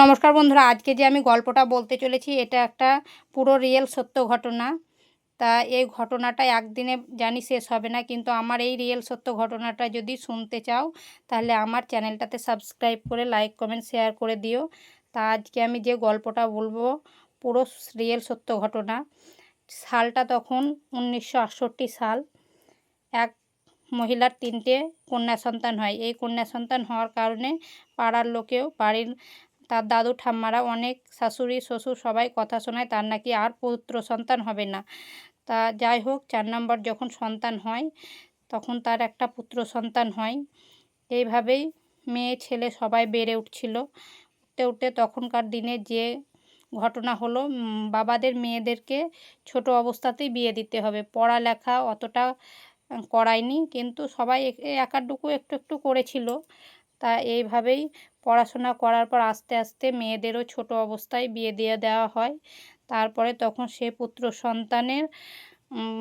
নমস্কার বন্ধুরা, আজকে যে আমি গল্পটা বলতে চলেছি এটা একটা পুরো রিয়েল সত্য ঘটনা। তা এই ঘটনাটা একদিনে জানি শেষ হবে না, কিন্তু আমার এই রিয়েল সত্য ঘটনাটা যদি শুনতে চাও তাহলে আমার চ্যানেলটাতে সাবস্ক্রাইব করে লাইক কমেন্ট শেয়ার করে দিও। তা আজকে আমি যে গল্পটা বলবো পুরো রিয়েল সত্য ঘটনা। সালটা তখন 1968 সাল। এক মহিলার 3টে কন্যা সন্তান হয়। এই কন্যা সন্তান হওয়ার কারণে পাড়ার লোকেও তার দাদু ঠাম্মারা অনেক শাশুড়ি শ্বশুর সবাই কথা শোনায় তার নাকি আর পুত্র সন্তান হবে না। তা যাই হোক, 4 নম্বর যখন সন্তান হয় তখন তার একটা পুত্র সন্তান হয়। এইভাবেই মেয়ে ছেলে সবাই বেড়ে উঠছিল। উঠতে উঠতে তখনকার দিনে যে ঘটনা হলো, বাবাদের মেয়েদেরকে ছোট অবস্থাতেই বিয়ে দিতে হবে। পড়ালেখা অতটা করায়নি, কিন্তু সবাই একাডুকু একটু একটু করেছিল। তা এইভাবেই পড়াশোনা করার পর আস্তে আস্তে মেয়েদেরও ছোট অবস্থায় বিয়ে দিয়ে দেওয়া হয়। তারপরে তখন সে পুত্র সন্তানের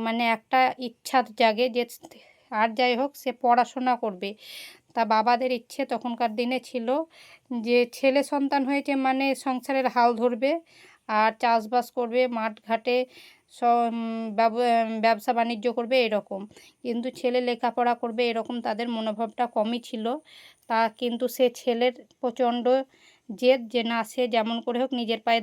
মানে একটা ইচ্ছা জাগে যে আর যাই হোক সে পড়াশোনা করবে। তা বাবাদের ইচ্ছে তখনকার দিনে ছিল যে ছেলে সন্তান হয়েছে মানে সংসারের হাল ধরবে আর চাষবাস করবে, মাঠ ঘাটে ব্যবসা বাণিজ্য করবে এরকম। কিন্তু ছেলে লেখাপড়া করবে এরকম তাদের মনোভাবটা কমই ছিল। তা কিন্তু সে ছেলের প্রচণ্ড জেদ যে না, সে যেমন করে হোক নিজের পায়ে